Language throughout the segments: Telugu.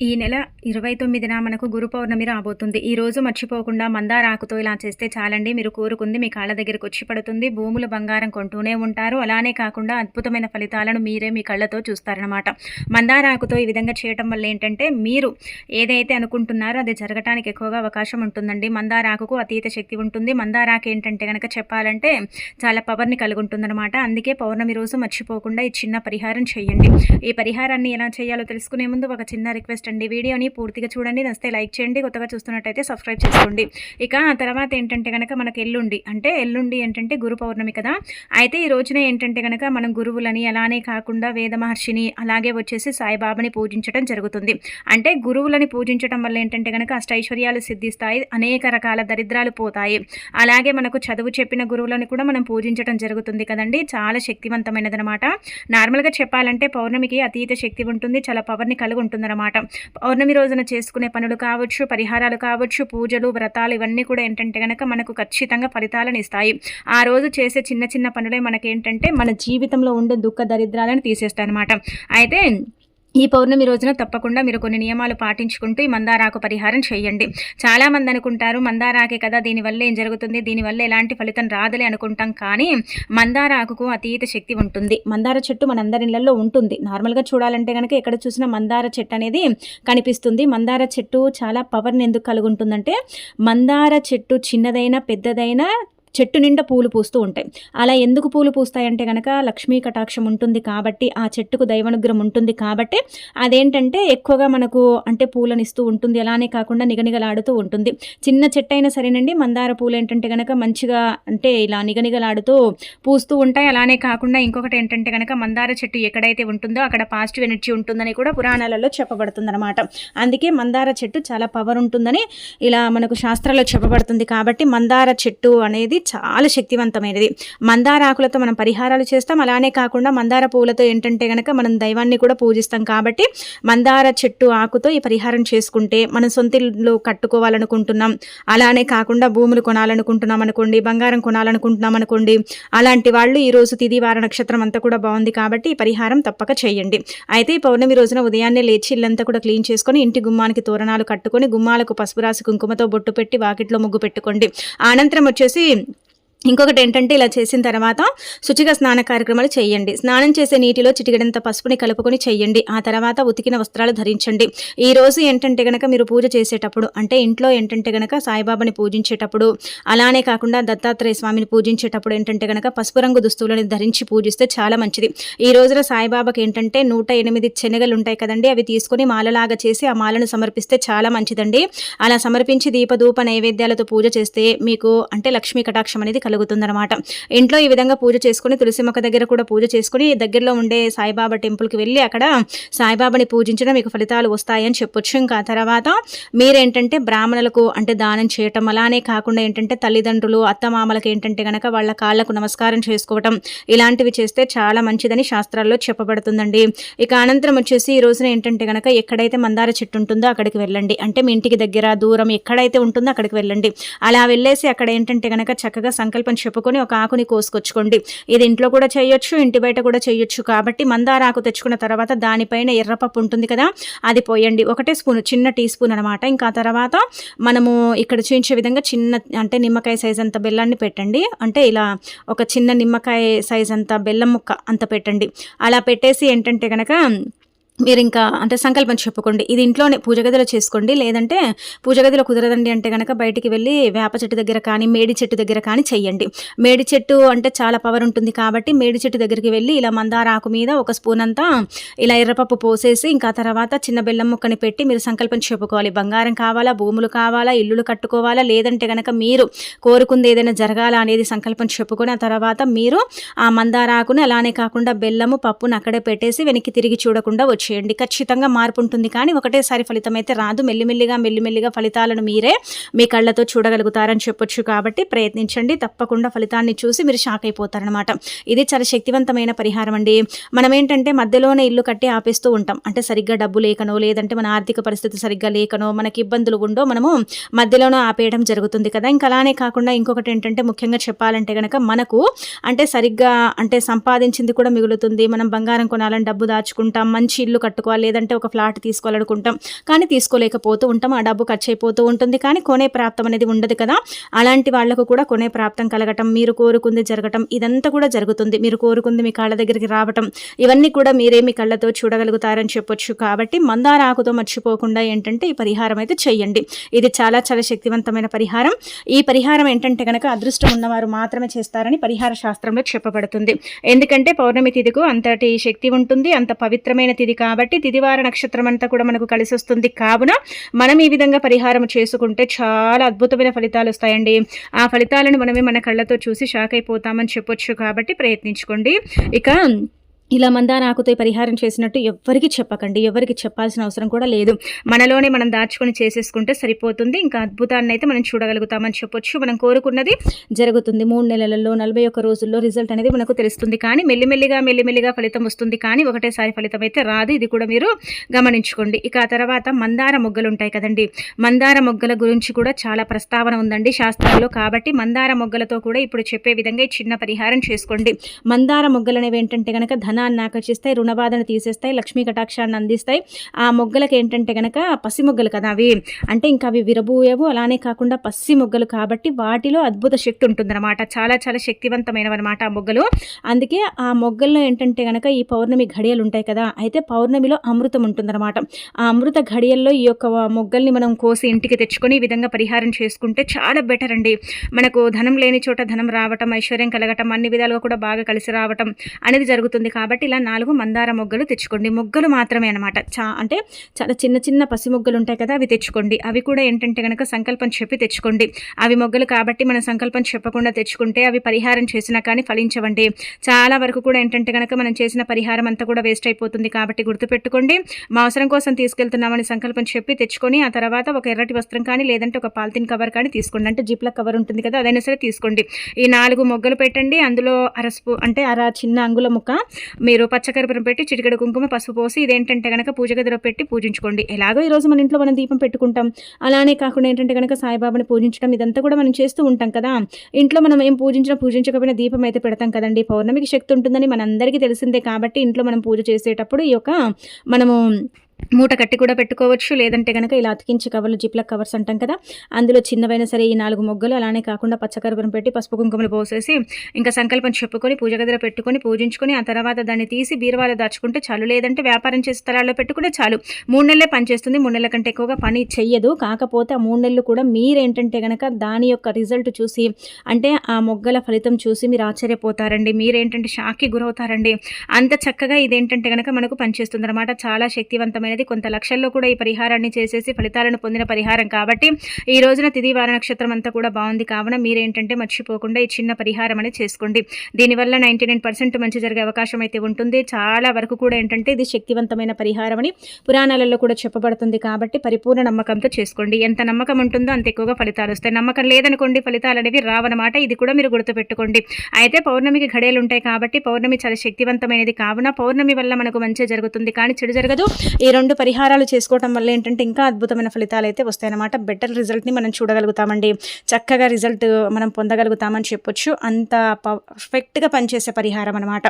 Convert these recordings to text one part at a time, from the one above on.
ఈ నెల 29న మనకు గురు పౌర్ణమి రాబోతుంది. ఈరోజు మర్చిపోకుండా మందార ఆకుతో ఇలా చేస్తే చాలండి. మీరు కోరుకుంది మీ కాళ్ళ దగ్గరికి వచ్చి పడుతుంది. భూములు బంగారం కొంటూనే ఉంటారు. అలానే కాకుండా అద్భుతమైన ఫలితాలను మీరే మీ కళ్ళతో చూస్తారనమాట. మందార ఆకుతో ఈ విధంగా చేయటం వల్ల ఏంటంటే మీరు ఏదైతే అనుకుంటున్నారో అది జరగటానికి ఎక్కువగా అవకాశం ఉంటుందండి. మందార ఆకుకు అతీత శక్తి ఉంటుంది. మందార ఆకు ఏంటంటే కనుక చెప్పాలంటే చాలా పవర్ని కలిగి ఉంటుందన్నమాట. అందుకే పౌర్ణమి రోజు మర్చిపోకుండా ఈ చిన్న పరిహారం చేయండి. ఈ పరిహారాన్ని ఎలా చేయాలో తెలుసుకునే ముందు ఒక చిన్న రిక్వెస్ట్ అండి. వీడియోని పూర్తిగా చూడండి, నచ్చితే లైక్ చేయండి, కొత్తగా చూస్తున్నట్టయితే సబ్స్క్రైబ్ చేసుకోండి. ఇక ఆ తర్వాత ఏంటంటే కనుక మనకు ఎల్లుండి ఏంటంటే గురు పౌర్ణమి కదా. అయితే ఈ రోజున ఏంటంటే కనుక మనం గురువులని అలానే కాకుండా వేద మహర్షిని అలాగే వచ్చేసి సాయిబాబాని పూజించడం జరుగుతుంది. అంటే గురువులని పూజించడం వల్ల ఏంటంటే కనుక అష్టైశ్వర్యాలు సిద్ధిస్తాయి, అనేక రకాల దరిద్రాలు పోతాయి. అలాగే మనకు చదువు చెప్పిన గురువులను కూడా మనం పూజించడం జరుగుతుంది కదండి. చాలా శక్తివంతమైనదనమాట. నార్మల్గా చెప్పాలంటే పౌర్ణమికి అతీత శక్తి ఉంటుంది, చాలా పవర్ని కలిగి ఉంటుందన్నమాట. పౌర్ణమి రోజున చేసుకునే పనులు కావచ్చు, పరిహారాలు కావచ్చు, పూజలు, వ్రతాలు ఇవన్నీ కూడా ఏంటంటే కనుక మనకు ఖచ్చితంగా ఫలితాలను ఇస్తాయి. ఆ రోజు చేసే చిన్న చిన్న పనులే మనకేంటంటే మన జీవితంలో ఉండే దుఃఖ దరిద్రాలను తీసేస్తాయి అన్నమాట. అయితే ఈ పౌర్ణమి రోజున తప్పకుండా మీరు కొన్ని నియమాలు పాటించుకుంటూ ఈ మందారాకు పరిహారం చేయండి. చాలామంది అనుకుంటారు మందారాకే కదా, దీనివల్ల ఏం జరుగుతుంది, దీనివల్ల ఎలాంటి ఫలితం రాదులే అనుకుంటాం. కానీ మందారాకుకు అతీత శక్తి ఉంటుంది. మందార చెట్టు మనందరి ఇళ్లలో ఉంటుంది. నార్మల్గా చూడాలంటే కనుక ఎక్కడ చూసినా మందార చెట్టు అనేది కనిపిస్తుంది. మందార చెట్టు చాలా పవర్ని ఎందుకు కలిగి ఉంటుందంటే, మందార చెట్టు చిన్నదైనా పెద్దదైనా చెట్టు నిండా పూలు పూస్తూ ఉంటాయి. అలా ఎందుకు పూలు పూస్తాయంటే కనుక లక్ష్మీ కటాక్షం ఉంటుంది కాబట్టి, ఆ చెట్టుకు దైవానుగ్రహం ఉంటుంది కాబట్టి అదేంటంటే ఎక్కువగా మనకు అంటే పూలను ఇస్తూ ఉంటుంది. అలానే కాకుండా నిగనిగలాడుతూ ఉంటుంది. చిన్న చెట్టు అయినా సరేనండి, మందార పూలు ఏంటంటే కనుక మంచిగా అంటే ఇలా నిగనిగలాడుతూ పూస్తూ ఉంటాయి. అలానే కాకుండా ఇంకొకటి ఏంటంటే కనుక మందార చెట్టు ఎక్కడైతే ఉంటుందో అక్కడ పాజిటివ్ ఎనర్జీ ఉంటుందని కూడా పురాణాలలో చెప్పబడుతుంది అనమాట. అందుకే మందార చెట్టు చాలా పవర్ ఉంటుందని ఇలా మనకు శాస్త్రాల్లో చెప్పబడుతుంది. కాబట్టి మందార చెట్టు అనేది చాలా శక్తివంతమైనది. మందార ఆకులతో మనం పరిహారాలు చేస్తాం. అలానే కాకుండా మందార పూలతో ఏంటంటే కనుక మనం దైవాన్ని కూడా పూజిస్తాం. కాబట్టి మందార చెట్టు ఆకుతో ఈ పరిహారం చేసుకుంటే మనం సొంత ఇల్లు కట్టుకోవాలనుకుంటున్నాం, అలానే కాకుండా భూములు కొనాలనుకుంటున్నాం అనుకోండి, బంగారం కొనాలనుకుంటున్నాం అనుకోండి, అలాంటి వాళ్ళు ఈరోజు తిథి వార నక్షత్రం అంతా కూడా బాగుంది కాబట్టి ఈ పరిహారం తప్పక చేయండి. అయితే ఈ పౌర్ణమి రోజున ఉదయాన్నే లేచి ఇల్లంతా కూడా క్లీన్ చేసుకొని ఇంటి గుమ్మానికి తోరణాలు కట్టుకొని గుమ్మాలకు పసుపు రాసి కుంకుమతో బొట్టు పెట్టి వాకిట్లో ముగ్గు పెట్టుకోండి. అనంతరం వచ్చేసి ఇంకొకటి ఏంటంటే ఇలా చేసిన తర్వాత శుచిగా స్నాన కార్యక్రమాలు చేయండి. స్నానం చేసే నీటిలో చిటికెడంత పసుపుని కలుపుకొని చేయండి. ఆ తర్వాత ఉతికిన వస్త్రాలు ధరించండి. ఈ రోజు ఏంటంటే గనక మీరు పూజ చేసేటప్పుడు అంటే ఇంట్లో ఏంటంటే గనక సాయిబాబాని పూజించేటప్పుడు అలానే కాకుండా దత్తాత్రేయ స్వామిని పూజించేటప్పుడు ఏంటంటే గనక పసుపు రంగు దుస్తువులను ధరించి పూజిస్తే చాలా మంచిది. ఈ రోజున సాయిబాబాకి ఏంటంటే 108 శనగలు ఉంటాయి కదండి, అవి తీసుకొని మాలలాగా చేసి ఆ మాలను సమర్పిస్తే చాలా మంచిదండి. అలా సమర్పించి దీపధూప నైవేద్యాలతో పూజ చేస్తే మీకు అంటే లక్ష్మీ కటాక్షం అనేది కలుగుతుందన్నమాట. ఇంట్లో ఈ విధంగా పూజ చేసుకుని తులసి మొక్క దగ్గర కూడా పూజ చేసుకుని దగ్గరలో ఉండే సాయిబాబా టెంపుల్కి వెళ్ళి అక్కడ సాయిబాబాని పూజించడం మీకు ఫలితాలు వస్తాయని చెప్పొచ్చు. ఇంకా తర్వాత మీరేంటంటే బ్రాహ్మణులకు అంటే దానం చేయటం, అలానే కాకుండా ఏంటంటే తల్లిదండ్రులు అత్తమామలకు ఏంటంటే కనుక వాళ్ళ కాళ్ళకు నమస్కారం చేసుకోవటం, ఇలాంటివి చేస్తే చాలా మంచిదని శాస్త్రాల్లో చెప్పబడుతుందండి. ఇక అనంతరం వచ్చేసి ఈ రోజున ఏంటంటే కనుక ఎక్కడైతే మందార చెట్టు ఉంటుందో అక్కడికి వెళ్ళండి. అంటే మీ ఇంటికి దగ్గర దూరం ఎక్కడైతే ఉంటుందో అక్కడికి వెళ్ళండి. అలా వెళ్ళేసి అక్కడ ఏంటంటే కనుక చక్కగా సంకల్పం చెప్పుకొని ఒక ఆకుని కోసుకొచ్చుకోండి. ఇది ఇంట్లో కూడా చేయొచ్చు, ఇంటి బయట కూడా చేయొచ్చు. కాబట్టి మందార ఆకు తెచ్చుకున్న తర్వాత దానిపైన ఎర్రపప్పు ఉంటుంది కదా, అది పోయండి. ఒకటే స్పూన్, చిన్న టీ స్పూన్ అనమాట. ఇంకా తర్వాత మనము ఇక్కడ చూపించే విధంగా చిన్న అంటే నిమ్మకాయ సైజ్ అంత బెల్లాన్ని పెట్టండి. అంటే ఇలా ఒక చిన్న నిమ్మకాయ సైజ్ అంత బెల్లం ముక్క అంత పెట్టండి. అలా పెట్టేసి ఏంటంటే కనుక మీరు ఇంకా అంటే సంకల్పం చెప్పుకోండి. ఇది ఇంట్లోనే పూజ గదిలో చేసుకోండి. లేదంటే పూజ గదిలో కుదరదండి అంటే కనుక బయటికి వెళ్ళి వేప చెట్టు దగ్గర కానీ మేడి చెట్టు దగ్గర కానీ చెయ్యండి. మేడి చెట్టు అంటే చాలా పవర్ ఉంటుంది కాబట్టి మేడి చెట్టు దగ్గరికి వెళ్ళి ఇలా మందార ఆకు మీద ఒక స్పూన్ అంతా ఇలా ఎర్రపప్పు పోసేసి ఇంకా తర్వాత చిన్న బెల్లం ముక్కని పెట్టి మీరు సంకల్పం చెప్పుకోవాలి. బంగారం కావాలా, భూములు కావాలా, ఇల్లులు కట్టుకోవాలా, లేదంటే కనుక మీరు కోరుకుంది ఏదైనా జరగాలా అనేది సంకల్పం చెప్పుకొని ఆ తర్వాత మీరు ఆ మందార ఆకుని అలానే కాకుండా బెల్లము పప్పును అక్కడే పెట్టేసి వెనక్కి తిరిగి చూడకుండా వచ్చి చేయండి. ఖచ్చితంగా మార్పు ఉంటుంది. కానీ ఒకటేసారి ఫలితం అయితే రాదు. మెల్లిమెల్లిగా ఫలితాలను మీరే మీ కళ్ళతో చూడగలుగుతారని చెప్పొచ్చు. కాబట్టి ప్రయత్నించండి. తప్పకుండా ఫలితాన్ని చూసి మీరు షాక్ అయిపోతారనమాట. ఇది చాలా శక్తివంతమైన పరిహారం అండి. మనం ఏంటంటే మధ్యలోనే ఇల్లు కట్టి ఆపేస్తూ ఉంటాం. అంటే సరిగ్గా డబ్బు లేకనో, లేదంటే మన ఆర్థిక పరిస్థితి సరిగ్గా లేకనో, మనకి ఇబ్బందులు ఉండో మనము మధ్యలోనూ ఆపేయడం జరుగుతుంది కదా. ఇంకా అలానే కాకుండా ఇంకొకటి ఏంటంటే ముఖ్యంగా చెప్పాలంటే కనుక మనకు అంటే సరిగ్గా అంటే సంపాదించింది కూడా మిగులుతుంది. మనం బంగారం కొనాలని డబ్బు దాచుకుంటాం, మంచి ఇల్లు కట్టుకోవాలి, లేదంటే ఒక ఫ్లాట్ తీసుకోవాలనుకుంటాం, కానీ తీసుకోలేకపోతూ ఉంటాం. ఆ డబ్బు ఖర్చు అయిపోతూ ఉంటుంది, కానీ కొనే ప్రాప్తం అనేది ఉండదు కదా. అలాంటి వాళ్లకు కూడా కొనే ప్రాప్తం కలగటం, మీరు కోరుకుంది జరగటం, ఇదంతా కూడా జరుగుతుంది. మీరు కోరుకుంది మీ కాళ్ళ దగ్గరికి రావటం, ఇవన్నీ కూడా మీరే మీ కళ్ళతో చూడగలుగుతారని చెప్పొచ్చు. కాబట్టి మందార ఆకుతో మర్చిపోకుండా ఏంటంటే ఈ పరిహారం అయితే చేయండి. ఇది చాలా చాలా శక్తివంతమైన పరిహారం. ఈ పరిహారం ఏంటంటే కనుక అదృష్టం ఉన్నవారు మాత్రమే చేస్తారని పరిహార శాస్త్రంలో చెప్పబడుతుంది. ఎందుకంటే పౌర్ణమి తిథికు అంతటి శక్తి ఉంటుంది, అంత పవిత్రమైన తిథి కాబట్టి తిథివార నక్షత్రం అంతా కూడా మనకు కలిసి వస్తుంది. కావున మనం ఈ విధంగా పరిహారం చేసుకుంటే చాలా అద్భుతమైన ఫలితాలు వస్తాయండి. ఆ ఫలితాలను మనమే మన కళ్ళతో చూసి షాక్ అయిపోతామని చెప్పొచ్చు. కాబట్టి ప్రయత్నించుకోండి. ఇక ఇలా మందార ఆకుతో పరిహారం చేసినట్టు ఎవ్వరికి చెప్పకండి, ఎవరికి చెప్పాల్సిన అవసరం కూడా లేదు. మనలోనే మనం దాచుకొని చేసేసుకుంటే సరిపోతుంది. ఇంకా అద్భుతాన్ని అయితే మనం చూడగలుగుతామని చెప్పొచ్చు. మనం కోరుకున్నది జరుగుతుంది. 3 నెలలలో 41 రోజుల్లో రిజల్ట్ అనేది మనకు తెలుస్తుంది. కానీ మెల్లిమెల్లిగా ఫలితం వస్తుంది, కానీ ఒకటేసారి ఫలితం అయితే రాదు. ఇది కూడా మీరు గమనించుకోండి. ఇక ఆ తర్వాత మందార మొగ్గలు ఉంటాయి కదండి, మందార మొగ్గల గురించి కూడా చాలా ప్రస్తావన ఉందండి శాస్త్రాల్లో. కాబట్టి మందార మొగ్గలతో కూడా ఇప్పుడు చెప్పే విధంగా ఈ చిన్న పరిహారం చేసుకోండి. మందార మొగ్గలు అనేవి ఏంటంటే కనుక ధనాన్ని ఆకర్షిస్తాయి, రుణబాధను తీసేస్తాయి, లక్ష్మీ కటాక్షాన్ని అందిస్తాయి. ఆ మొగ్గలకి ఏంటంటే కనుక పసి మొగ్గలు కదా అవి, అంటే ఇంకా అవి విరబూయవు. అలానే కాకుండా పసి మొగ్గలు కాబట్టి వాటిలో అద్భుత శక్తి ఉంటుందన్నమాట. చాలా చాలా శక్తివంతమైనవి అనమాట ఆ మొగ్గలు. అందుకే ఆ మొగ్గల్లో ఏంటంటే కనుక ఈ పౌర్ణమి ఘడియలు ఉంటాయి కదా, అయితే పౌర్ణమిలో అమృతం ఉంటుందన్నమాట. ఆ అమృత ఘడియల్లో ఈ యొక్క మొగ్గల్ని మనం కోసి ఇంటికి తెచ్చుకొని ఈ విధంగా పరిహారం చేసుకుంటే చాలా బెటర్ అండి. మనకు ధనం లేని చోట ధనం రావటం, ఐశ్వర్యం కలగటం, అన్ని విధాలుగా కూడా బాగా కలిసి రావటం అనేది జరుగుతుంది. కాబట్టి ఇలా 4 మందార మొగ్గలు తెచ్చుకోండి. మొగ్గలు మాత్రమే అనమాట. అంటే చాలా చిన్న చిన్న పసి మొగ్గలు ఉంటాయి కదా, అవి తెచ్చుకోండి. అవి కూడా ఏంటంటే కనుక సంకల్పం చెప్పి తెచ్చుకోండి. అవి మొగ్గలు కాబట్టి మనం సంకల్పం చెప్పకుండా తెచ్చుకుంటే అవి పరిహారం చేసినా కానీ ఫలించవండి. చాలా వరకు కూడా ఏంటంటే కనుక మనం చేసిన పరిహారం అంతా కూడా వేస్ట్ అయిపోతుంది. కాబట్టి గుర్తుపెట్టుకోండి, మా అవసరం కోసం తీసుకెళ్తున్నామని సంకల్పం చెప్పి తెచ్చుకొని ఆ తర్వాత ఒక ఎర్రటి వస్త్రం కానీ లేదంటే ఒక పాలిథిన్ కవర్ కానీ తీసుకోండి. అంటే జిప్ల కవర్ ఉంటుంది కదా, అదైనా సరే తీసుకోండి. ఈ 4 మొగ్గలు పెట్టండి. అందులో అర చిన్న అంగుళ ముక్క మీరు పచ్చకర్పూరం పెట్టి చిటికెడు కుంకుమ పసుపు పోసి ఇదేంటంటే కనుక పూజ గదిలో పెట్టి పూజించుకోండి. ఎలాగో ఈరోజు మన ఇంట్లో మనం దీపం పెట్టుకుంటాం, అలానే కాకుండా ఏంటంటే కనుక సాయిబాబాని పూజించడం ఇదంతా కూడా మనం చేస్తూ ఉంటాం కదా. ఇంట్లో మనం ఏం పూజించకపోయినా దీపం అయితే పెడతాం కదండి. పౌర్ణమికి శక్తి ఉంటుందని మనందరికీ తెలిసిందే. కాబట్టి ఇంట్లో మనం పూజ చేసేటప్పుడు ఈ యొక్క మనము మూట కట్టి కూడా పెట్టుకోవచ్చు, లేదంటే కనుక ఇలా అతికించి కవర్లు, జిప్ల కవర్స్ అంటాం కదా, అందులో చిన్నవైనా సరే ఈ 4 మొగ్గలు అలానే కాకుండా పచ్చకర్పూరం పెట్టి పసుపు కుంకుమలు పోసేసి ఇంకా సంకల్పం చెప్పుకొని పూజ గదిలో పెట్టుకొని పూజించుకొని ఆ తర్వాత దాన్ని తీసి బీరువాలో దాచుకుంటే చాలు, లేదంటే వ్యాపారం చేసే స్థలాల్లో పెట్టుకుంటే చాలు. 3 నెలలే పనిచేస్తుంది, 3 నెలల కంటే ఎక్కువగా పని చెయ్యదు. కాకపోతే ఆ 3 నెలలు కూడా మీరేంటంటే కనుక దాని యొక్క రిజల్ట్ చూసి, అంటే ఆ మొగ్గల ఫలితం చూసి మీరు ఆశ్చర్యపోతారండి. మీరేంటంటే షాక్కి గురవుతారండి. అంత చక్కగా ఇదేంటంటే కనుక మనకు పనిచేస్తుంది అనమాట. చాలా శక్తివంతమైన కొంత లక్షల్లో కూడా ఈ పరిహారాన్ని చేసేసి ఫలితాలను పొందిన పరిహారం. కాబట్టి ఈ రోజున తిథి వార నక్షత్రం అంతా కూడా బాగుంది. కావున మీరేంటంటే మర్చిపోకుండా ఈ చిన్న పరిహారం అనేది చేసుకోండి. దీనివల్ల 99% మంచి జరిగే అవకాశం అయితే ఉంటుంది. చాలా వరకు కూడా ఏంటంటే ఇది శక్తివంతమైన పరిహారం అని పురాణాలలో కూడా చెప్పబడుతుంది. కాబట్టి పరిపూర్ణ నమ్మకంతో చేసుకోండి. ఎంత నమ్మకం ఉంటుందో అంత ఎక్కువగా ఫలితాలు వస్తాయి. నమ్మకం లేదనుకోండి ఫలితాలు అనేవి రావన్నమాట. ఇది కూడా మీరు గుర్తుపెట్టుకోండి. అయితే పౌర్ణమికి ఘడియలు ఉంటాయి కాబట్టి పౌర్ణమి చాలా శక్తివంతమైనది. కావున పౌర్ణమి వల్ల మనకు మంచి జరుగుతుంది, కానీ చెడు జరగదు. ఈ 2 పరిహారాలు చేసుకోవడం వల్ల ఏంటంటే ఇంకా అద్భుతమైన ఫలితాలు అయితే వస్తాయన్నమాట. బెటర్ రిజల్ట్ని మనం చూడగలుగుతామండి. చక్కగా రిజల్ట్ మనం పొందగలుగుతామని చెప్పొచ్చు. అంత పర్ఫెక్ట్గా పనిచేసే పరిహారం అనమాట.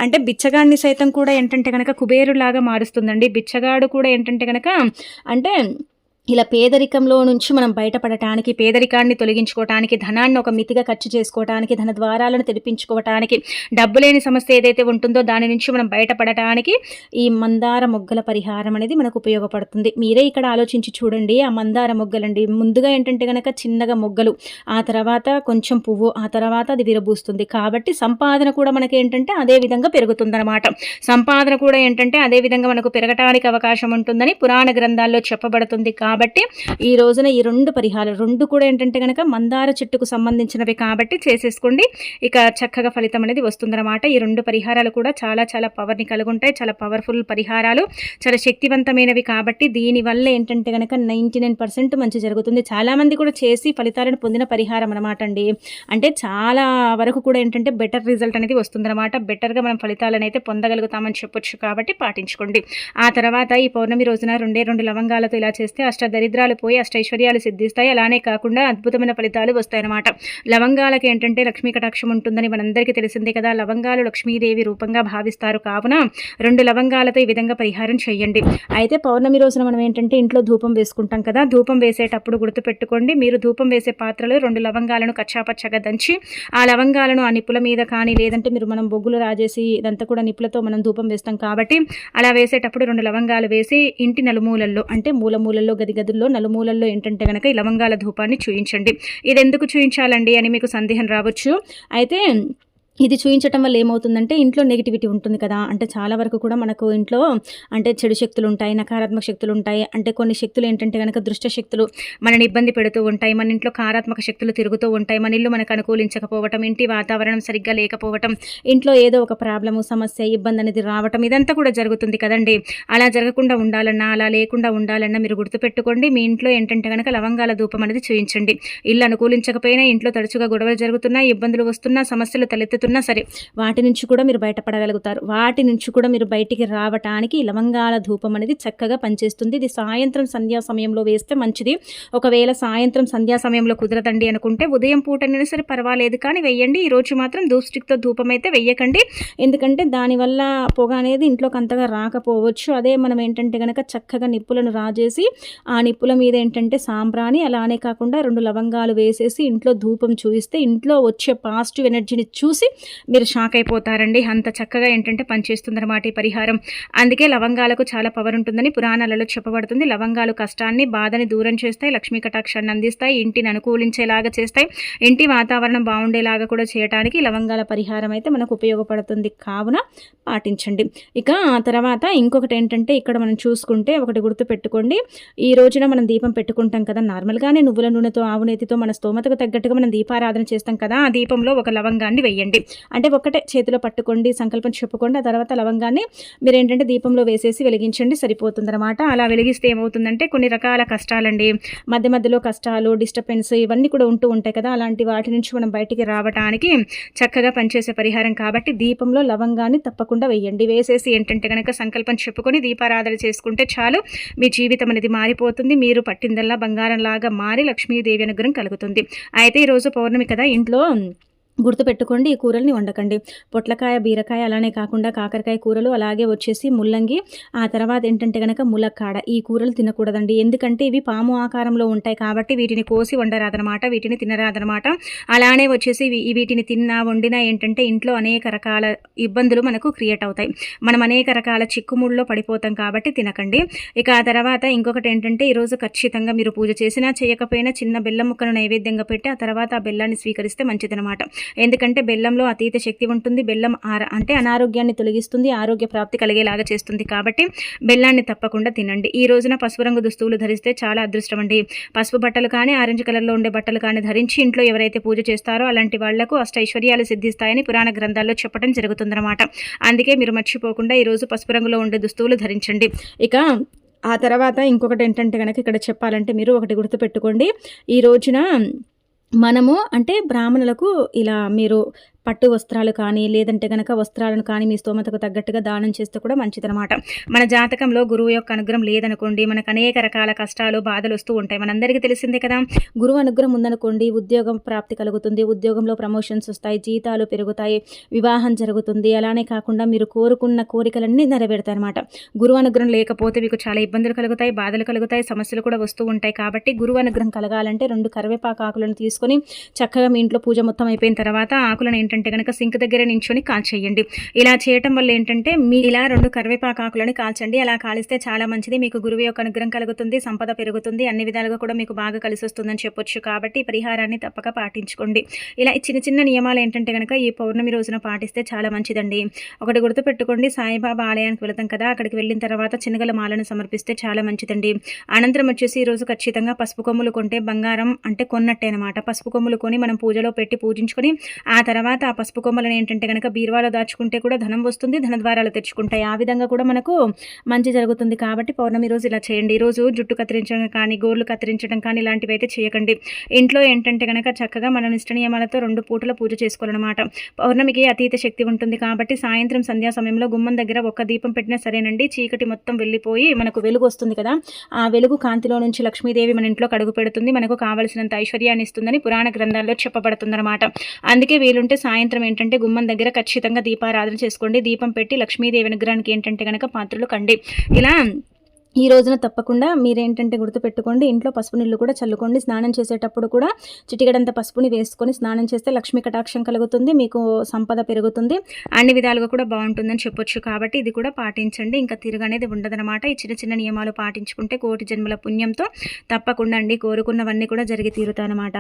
అంటే బిచ్చగాడిని సైతం కూడా ఏంటంటే కనుక కుబేరులాగా మారుస్తుందండి. బిచ్చగాడు కూడా ఏంటంటే కనుక అంటే ఇలా పేదరికంలో నుంచి మనం బయటపడటానికి, పేదరికాన్ని తొలగించుకోవటానికి, ధనాన్ని ఒక మితిగా ఖర్చు చేసుకోవటానికి, ధన ద్వారాలను తెరిపించుకోవటానికి, డబ్బు లేని సమస్య ఏదైతే ఉంటుందో దాని నుంచి మనం బయటపడటానికి ఈ మందార మొగ్గల పరిహారం అనేది మనకు ఉపయోగపడుతుంది. మీరే ఇక్కడ ఆలోచించి చూడండి. ఆ మందార మొగ్గలండి ముందుగా ఏంటంటే కనుక చిన్నగా మొగ్గలు, ఆ తర్వాత కొంచెం పువ్వు, ఆ తర్వాత అది విరబూస్తుంది. కాబట్టి సంపాదన కూడా మనకి ఏంటంటే అదే విధంగా పెరుగుతుందన్నమాట. సంపాదన కూడా ఏంటంటే అదే విధంగా మనకు పెరగటానికి అవకాశం ఉంటుందని పురాణ గ్రంథాల్లో చెప్పబడుతుంది. కాబట్టి ఈ రోజున ఈ 2 పరిహారాలు 2 కూడా ఏంటంటే కనుక మందార చెట్టుకు సంబంధించినవి కాబట్టి చేసేసుకోండి. ఇక చక్కగా ఫలితం అనేది వస్తుందన్నమాట. ఈ 2 పరిహారాలు కూడా చాలా చాలా పవర్ని కలిగి ఉంటాయి. చాలా పవర్ఫుల్ పరిహారాలు, చాలా శక్తివంతమైనవి. కాబట్టి దీనివల్ల ఏంటంటే కనుక 99% మంచి జరుగుతుంది. చాలామంది కూడా చేసి ఫలితాలను పొందిన పరిహారం అనమాట అండి. అంటే చాలా వరకు కూడా ఏంటంటే బెటర్ రిజల్ట్ అనేది వస్తుందన్నమాట. బెటర్గా మనం ఫలితాలను అయితే పొందగలుగుతామని చెప్పొచ్చు. కాబట్టి పాటించుకోండి. ఆ తర్వాత ఈ పౌర్ణమి రోజున 2 లవంగాలతో ఇలా చేస్తే దరిద్రాలు పోయి అష్టైశ్వర్యాలు సిద్ధిస్తాయి. అలానే కాకుండా అద్భుతమైన ఫలితాలు వస్తాయన్నమాట. లవంగాలకి ఏంటంటే లక్ష్మీ కటాక్షం ఉంటుందని మనందరికీ తెలిసిందే కదా. లవంగాలు లక్ష్మీదేవి రూపంగా భావిస్తారు కావున 2 లవంగాలతో ఈ విధంగా పరిహారం చేయండి. అయితే పౌర్ణమి రోజున మనం ఏంటంటే ఇంట్లో ధూపం వేసుకుంటాం కదా. ధూపం వేసేటప్పుడు గుర్తుపెట్టుకోండి, మీరు ధూపం వేసే పాత్రలో 2 లవంగాలను కచ్చాపచ్చగా దంచి ఆ లవంగాలను ఆ నిప్పుల మీద కానీ లేదంటే మనం బొగ్గులు రాజేసి ఇదంతా కూడా నిప్పులతో మనం ధూపం వేస్తాం కాబట్టి అలా వేసేటప్పుడు 2 లవంగాలు వేసి ఇంటి నలుమూలల్లో అంటే మూలమూలల్లో గదిగదుల్లో నలుమూలల్లో ఏంటంటే కనుక ఈ లవంగాల ధూపాన్ని చూయించండి. ఇది ఎందుకు చూయించాలండి అని మీకు సందేహం రావచ్చు. అయితే ఇది చూయించటం వల్ల ఏమవుతుందంటే ఇంట్లో నెగిటివిటీ ఉంటుంది కదా. అంటే చాలా వరకు కూడా మనకు ఇంట్లో అంటే చెడు శక్తులు ఉంటాయి, నకారాత్మక శక్తులు ఉంటాయి. అంటే కొన్ని శక్తులు ఏంటంటే కనుక దృష్ట శక్తులు మనని ఇబ్బంది పెడుతూ ఉంటాయి. మన ఇంట్లో కారాత్మక శక్తులు తిరుగుతూ ఉంటాయి. మన ఇల్లు మనకు అనుకూలించకపోవటం, ఇంటి వాతావరణం సరిగ్గా లేకపోవటం, ఇంట్లో ఏదో ఒక ప్రాబ్లము, సమస్య, ఇబ్బంది అనేది రావటం ఇదంతా కూడా జరుగుతుంది కదండి. అలా జరగకుండా ఉండాలన్నా, అలా లేకుండా ఉండాలన్నా మీరు గుర్తుపెట్టుకోండి, మీ ఇంట్లో ఏంటంటే కనుక లవంగాల ధూపం అనేది చూయించండి. ఇల్లు అనుకూలించకపోయినా, ఇంట్లో తరచుగా గొడవలు జరుగుతున్నా, ఇబ్బందులు వస్తున్నా, సమస్యలు తలెత్తుతున్నా సరే వాటి నుంచి కూడా మీరు బయటపడగలుగుతారు. వాటి నుంచి కూడా మీరు బయటికి రావటానికి లవంగాల ధూపం అనేది చక్కగా పనిచేస్తుంది. ఇది సాయంత్రం సంధ్యా సమయంలో వేస్తే మంచిది. ఒకవేళ సాయంత్రం సంధ్యా సమయంలో కుదరదండి అనుకుంటే ఉదయం పూటైనా సరే పర్వాలేదు, కానీ వెయ్యండి. ఈరోజు మాత్రం ధూప్ స్టిక్తో ధూపం అయితే వెయ్యకండి. ఎందుకంటే దానివల్ల పొగ అనేది ఇంట్లోకి అంతగా రాకపోవచ్చు. అదే మనం ఏంటంటే కనుక చక్కగా నిప్పులను రాజేసి ఆ నిప్పుల మీద ఏంటంటే సాంబ్రాణి అలానే కాకుండా 2 లవంగాలు వేసేసి ఇంట్లో ధూపం చూయిస్తే ఇంట్లో వచ్చే పాజిటివ్ ఎనర్జీని చూసి మీరు షాక్ అయిపోతారండి. అంత చక్కగా ఏంటంటే పనిచేస్తుందన్నమాట ఈ పరిహారం. అందుకే లవంగాలకు చాలా పవర్ ఉంటుందని పురాణాలలో చెప్పబడుతుంది. లవంగాలు కష్టాన్ని, బాధని దూరం చేస్తాయి, లక్ష్మీ కటాక్షాన్ని అందిస్తాయి, ఇంటిని అనుకూలించేలాగా చేస్తాయి, ఇంటి వాతావరణం బాగుండేలాగా కూడా చేయడానికి లవంగాల పరిహారం అయితే మనకు ఉపయోగపడుతుంది. కావున పాటించండి. ఇక ఆ తర్వాత ఇంకొకటి ఏంటంటే ఇక్కడ మనం చూసుకుంటే ఒకటి గుర్తుపెట్టుకోండి, ఈ రోజున మనం దీపం పెట్టుకుంటాం కదా. నార్మల్గానే నువ్వుల నూనెతో, ఆవు నేతితో మన స్తోమతకు తగ్గట్టుగా మనం దీపారాధన చేస్తాం కదా. ఆ దీపంలో ఒక లవంగాన్ని వెయ్యండి. అంటే ఒక్కటే చేతిలో పట్టుకోండి, సంకల్పం చెప్పుకోండి. ఆ తర్వాత లవంగాన్ని మీరు ఏంటంటే దీపంలో వేసేసి వెలిగించండి, సరిపోతుందన్నమాట. అలా వెలిగిస్తే ఏమవుతుందంటే కొన్ని రకాల కష్టాలండి, మధ్య మధ్యలో కష్టాలు, డిస్టర్బెన్స్ ఇవన్నీ కూడా ఉంటూ ఉంటాయి కదా. అలాంటి వాటి నుంచి మనం బయటికి రావడానికి చక్కగా పనిచేసే పరిహారం కాబట్టి దీపంలో లవంగాన్ని తప్పకుండా వేయండి. వేసేసి ఏంటంటే కనుక సంకల్పం చెప్పుకొని దీపారాధన చేసుకుంటే చాలు, మీ జీవితం అనేది మారిపోతుంది. మీరు పట్టిందల్లా బంగారంలాగా మారి లక్ష్మీదేవి అనుగ్రహం కలుగుతుంది. అయితే ఈరోజు పౌర్ణమి కదా, ఇంట్లో గుర్తుపెట్టుకోండి, ఈ కూరల్ని వండకండి. పొట్లకాయ, బీరకాయ అలానే కాకుండా కాకరకాయ కూరలు, అలాగే వచ్చేసి ముల్లంగి, ఆ తర్వాత ఏంటంటే కనుక ములక్కాడ, ఈ కూరలు తినకూడదండి. ఎందుకంటే ఇవి పాము ఆకారంలో ఉంటాయి కాబట్టి వీటిని కోసి వండరాదనమాట, వీటిని తినరాదనమాట. అలానే వచ్చేసి వీటిని తిన్నా వండినా ఏంటంటే ఇంట్లో అనేక రకాల ఇబ్బందులు మనకు క్రియేట్ అవుతాయి. మనం అనేక రకాల చిక్కుముళ్ళలో పడిపోతాం కాబట్టి తినకండి. ఇక ఆ తర్వాత ఇంకొకటి ఏంటంటే ఈరోజు ఖచ్చితంగా మీరు పూజ చేసినా చేయకపోయినా చిన్న బెల్లం ముక్కను నైవేద్యంగా పెట్టి ఆ తర్వాత ఆ బెల్లాన్ని స్వీకరిస్తే మంచిదనమాట. ఎందుకంటే బెల్లంలో అతీత శక్తి ఉంటుంది. బెల్లం అంటే అనారోగ్యాన్ని తొలగిస్తుంది, ఆరోగ్య ప్రాప్తి కలిగేలాగా చేస్తుంది కాబట్టి బెల్లాన్ని తప్పకుండా తినండి. ఈ రోజున పసుపు రంగు దుస్తువులు ధరిస్తే చాలా అదృష్టం అండి. పసుపు బట్టలు కానీ, ఆరెంజ్ కలర్లో ఉండే బట్టలు కానీ ధరించి ఇంట్లో ఎవరైతే పూజ చేస్తారో అలాంటి వాళ్లకు అష్టైశ్వర్యాలు సిద్ధిస్తాయని పురాణ గ్రంథాల్లో చెప్పడం జరుగుతుందన్నమాట. అందుకే మీరు మర్చిపోకుండా ఈరోజు పసుపు రంగులో ఉండే దుస్తువులు ధరించండి. ఇక ఆ తర్వాత ఇంకొకటి ఏంటంటే కనుక ఇక్కడ చెప్పాలంటే మీరు ఒకటి గుర్తుపెట్టుకోండి, ఈ రోజున మనము అంటే బ్రాహ్మణులకు ఇలా మీరు పట్టు వస్త్రాలు కానీ లేదంటే కనుక వస్త్రాలను కానీ మీ స్తోమతకు తగ్గట్టుగా దానం చేస్తే కూడా మంచిదనమాట. మన జాతకంలో గురువు యొక్క అనుగ్రహం లేదనుకోండి, మనకు అనేక రకాల కష్టాలు, బాధలు వస్తూ ఉంటాయి. మనందరికీ తెలిసిందే కదా. గురువు అనుగ్రహం ఉందనుకోండి, ఉద్యోగం ప్రాప్తి కలుగుతుంది, ఉద్యోగంలో ప్రమోషన్స్ వస్తాయి, జీతాలు పెరుగుతాయి, వివాహం జరుగుతుంది. అలానే కాకుండా మీరు కోరుకున్న కోరికలన్నీ నెరవేరుతాయి అనమాట. గురువు అనుగ్రహం లేకపోతే మీకు చాలా ఇబ్బందులు కలుగుతాయి, బాధలు కలుగుతాయి, సమస్యలు కూడా వస్తూ ఉంటాయి. కాబట్టి గురువు అనుగ్రహం కలగాలంటే 2 కరివేపాకు ఆకులను తీసుకొని చక్కగా మీ ఇంట్లో పూజ మొత్తం అయిపోయిన తర్వాత ఆకులను ఏంటంటే కనుక సింక్ దగ్గర నించుని కాల్చేయండి. ఇలా చేయటం వల్ల ఏంటంటే మీ ఇలా 2 కరివేపాకు ఆకులను కాల్చండి. అలా కాలిస్తే చాలా మంచిది, మీకు గురువు యొక్క అనుగ్రహం కలుగుతుంది, సంపద పెరుగుతుంది, అన్ని విధాలుగా కూడా మీకు బాగా కలిసి వస్తుందని చెప్పొచ్చు. కాబట్టి పరిహారాన్ని తప్పక పాటించుకోండి. ఇలా చిన్న చిన్న నియమాలు ఏంటంటే కనుక ఈ పౌర్ణమి రోజున పాటిస్తే చాలా మంచిదండి. ఒకటి గుర్తుపెట్టుకోండి, సాయిబాబా ఆలయానికి వెళతాం కదా, అక్కడికి వెళ్ళిన తర్వాత చిన్నగల మాలను సమర్పిస్తే చాలా మంచిదండి. అనంతరం వచ్చేసి ఈరోజు ఖచ్చితంగా పసుపు కొమ్ములు కొంటే బంగారం అంటే కొన్నట్టే అనమాట. పసుపు కొమ్ములు కొని మనం పూజలో పెట్టి పూజించుకొని ఆ తర్వాత తర్వాత ఆ పసుపు కొమ్మలను ఏంటంటే గనక బీరువాలో దాచుకుంటే కూడా ధనం వస్తుంది, ధనద్వారాలు తెరుచుకుంటాయి. ఆ విధంగా కూడా మనకు మంచి జరుగుతుంది. కాబట్టి పౌర్ణమి రోజు ఇలా చేయండి. ఈరోజు జుట్టు కత్తిరించడం కానీ, గోర్లు కత్తిరించడం కానీ ఇలాంటివి అయితే చేయకండి. ఇంట్లో ఏంటంటే గనక చక్కగా మన నిష్ట నియమాలతో 2 పూటల పూజ చేసుకోవాలన్నమాట. పౌర్ణమికి అతీత శక్తి ఉంటుంది కాబట్టి సాయంత్రం సంధ్యా సమయంలో గుమ్మం దగ్గర ఒక్క దీపం పెట్టినా సరేనండి, చీకటి మొత్తం వెళ్ళిపోయి మనకు వెలుగు వస్తుంది కదా, ఆ వెలుగు కాంతిలో నుంచి లక్ష్మీదేవి మన ఇంట్లో కడుగు పెడుతుంది, మనకు కావలసినంత ఐశ్వర్యాన్ని ఇస్తుందని పురాణ గ్రంథాల్లో చెప్పబడుతుందన్నమాట. అందుకే వీలుంటే సాయంత్రం ఏంటంటే గుమ్మం దగ్గర ఖచ్చితంగా దీపారాధన చేసుకోండి. దీపం పెట్టి లక్ష్మీదేవి అనుగ్రహానికి ఏంటంటే గనక పాత్రలు కండి. ఇలా ఈ రోజున తప్పకుండా మీరేంటంటే గుర్తుపెట్టుకోండి, ఇంట్లో పసుపు నీళ్ళు కూడా చల్లుకోండి. స్నానం చేసేటప్పుడు కూడా చిటికెడంత పసుపుని వేసుకొని స్నానం చేస్తే లక్ష్మీ కటాక్షం కలుగుతుంది, మీకు సంపద పెరుగుతుంది, అన్ని విధాలుగా కూడా బాగుంటుందని చెప్పొచ్చు. కాబట్టి ఇది కూడా పాటించండి. ఇంకా తిరగనేది ఉండదనమాట. ఈ చిన్న చిన్న నియమాలు పాటించుకుంటే కోటి జన్మల పుణ్యంతో తప్పకుండా అండి కోరుకున్నవన్నీ కూడా జరిగి తీరుతాయన్నమాట.